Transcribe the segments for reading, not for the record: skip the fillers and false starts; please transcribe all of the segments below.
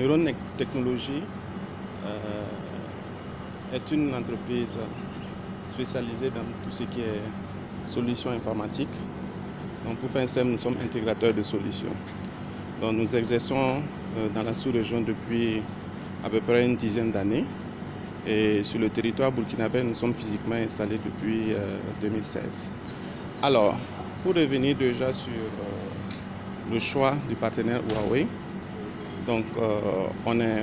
Neuron Technologies est une entreprise spécialisée dans tout ce qui est solutions informatiques. Donc pour faire simple, nous sommes intégrateurs de solutions. Donc nous exerçons dans la sous-région depuis à peu près une dizaine d'années. Et sur le territoire burkinabé, nous sommes physiquement installés depuis 2016. Alors, pour revenir déjà sur le choix du partenaire Huawei, donc on est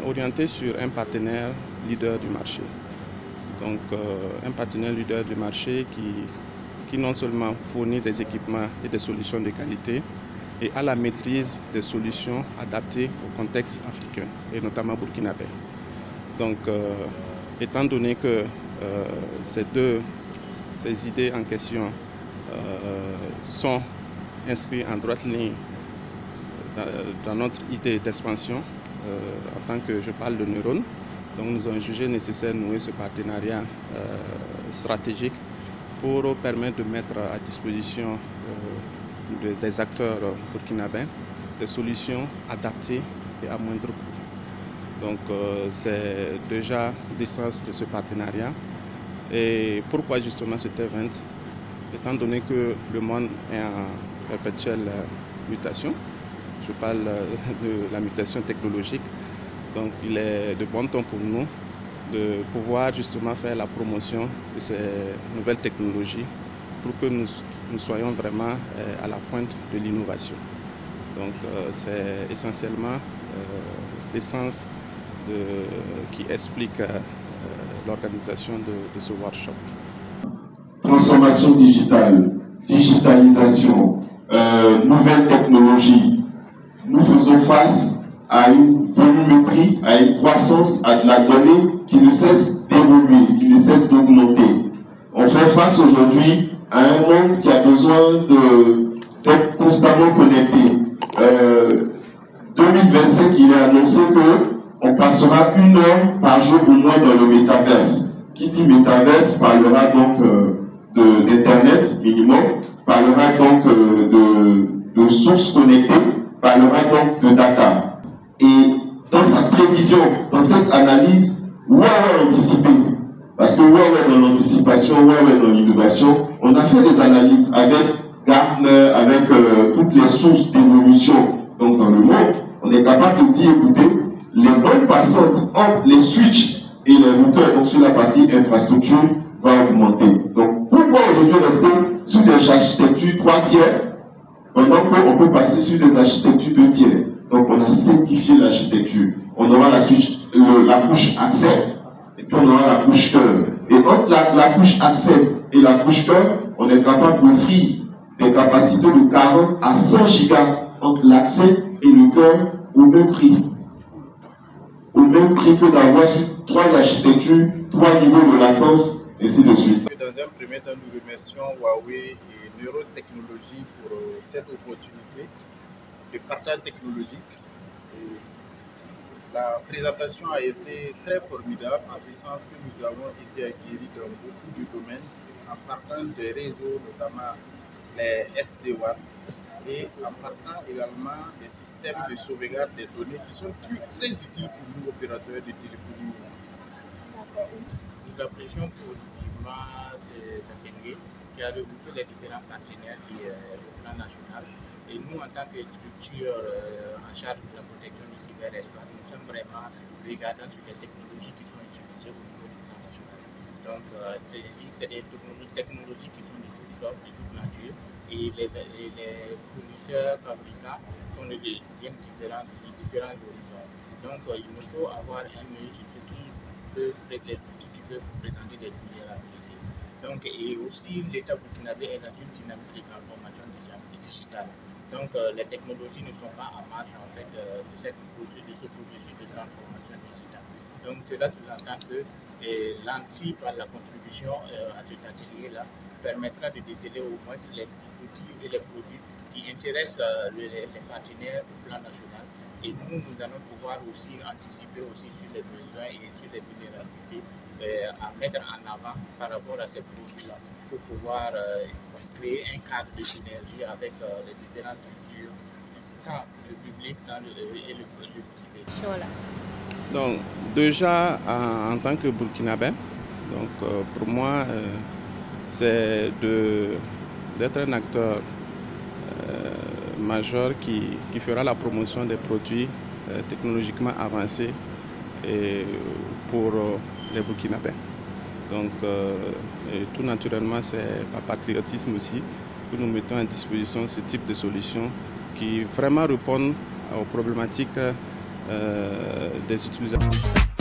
orienté sur un partenaire leader du marché. Donc un partenaire leader du marché qui non seulement fournit des équipements et des solutions de qualité, et à la maîtrise des solutions adaptées au contexte africain, et notamment burkinabé. Donc, étant donné que ces idées en question sont inscrites en droite ligne dans notre idée d'expansion, en tant que je parle de neurones, donc nous avons jugé nécessaire de nouer ce partenariat stratégique pour permettre de mettre à disposition des acteurs burkinabés des solutions adaptées et à moindre coût. Donc c'est déjà l'essence de ce partenariat. Et pourquoi justement cet event? Étant donné que le monde est en perpétuelle mutation, je parle de la mutation technologique, donc il est de bon ton pour nous de pouvoir justement faire la promotion de ces nouvelles technologies pour que nous soyons vraiment à la pointe de l'innovation. Donc c'est essentiellement l'essence qui explique l'organisation de ce workshop. Transformation digitale, digitalisation, nouvelles technologies. Nous faisons face à une volumétrie, à une croissance, à de la donnée qui ne cesse d'évoluer, qui ne cesse d'augmenter. On fait face aujourd'hui à un monde qui a besoin d'être constamment connecté. 2025, il est annoncé qu'on passera 1 heure par jour au moins dans le métaverse. Qui dit métaverse parlera donc d'Internet minimum, parlera donc de sources connectées, parlera donc de data. Et dans sa prévision, dans cette analyse, Huawei a anticipé. Parce que Huawei dans l'anticipation, Huawei dans l'innovation, on a fait des analyses avec Gartner, avec toutes les sources d'évolution. Donc dans le monde, on est capable de dire, écoutez, les bandes passantes entre les switches et les routeurs, donc sur la partie infrastructure, va augmenter. Donc pourquoi aujourd'hui rester sur des architectures 3 tiers, pendant qu'on peut passer sur des architectures 2 tiers? Donc on a simplifié l'architecture. On aura la couche accès, et puis on aura la couche cœur. Et entre la couche accès et la couche cœur, on est capable d'offrir des capacités de 40 à 100 gigas entre l'accès et le cœur au même prix. Au même prix que d'avoir sur 3 architectures, 3 niveaux de latence, et ainsi de suite. Dans un premier temps, nous remercions Huawei et Neuron Technologies pour cette opportunité de partage technologique. Et la présentation a été très formidable en ce sens que nous avons été acquéris dans beaucoup de domaines en partant des réseaux, notamment les SD-WAN, et en partant également des systèmes de sauvegarde des données qui sont très utiles pour nous, opérateurs de téléphonie. Nous apprécions positivement cet atelier qui a regroupé les différents partenaires au plan national. Et nous, en tant que structure en charge de la protection du cyberespace, nous sommes vraiment regardants sur les technologies qui sont utilisées au niveau du plan national. Donc, c'est des technologies qui sont de toutes sortes, de toute nature. Et les fournisseurs, fabricants sont de bien différents horizons. Donc, il nous faut avoir un œil sur ce qui peut présenter des vulnérabilités. Donc, et aussi, l'État burkinabé est dans une dynamique de transformation digitale. Donc, les technologies ne sont pas en marge en fait, de ce processus de transformation digitale. Donc, cela sous-entend que l'ANSI, par la contribution à cet atelier-là, permettra de déceler au moins les outils et les produits qui intéressent les partenaires au plan national. Et nous allons pouvoir aussi anticiper aussi sur les besoins et sur les vulnérabilités à mettre en avant par rapport à ces produits-là pour pouvoir créer un cadre de synergie avec les différentes structures tant le public et le privé? Donc, déjà, en tant que Burkinabé, donc, pour moi, c'est d'être un acteur majeur qui fera la promotion des produits technologiquement avancés pour les Burkinabés. Donc, tout naturellement, c'est par patriotisme aussi que nous mettons à disposition ce type de solutions qui vraiment répondent aux problématiques des utilisateurs.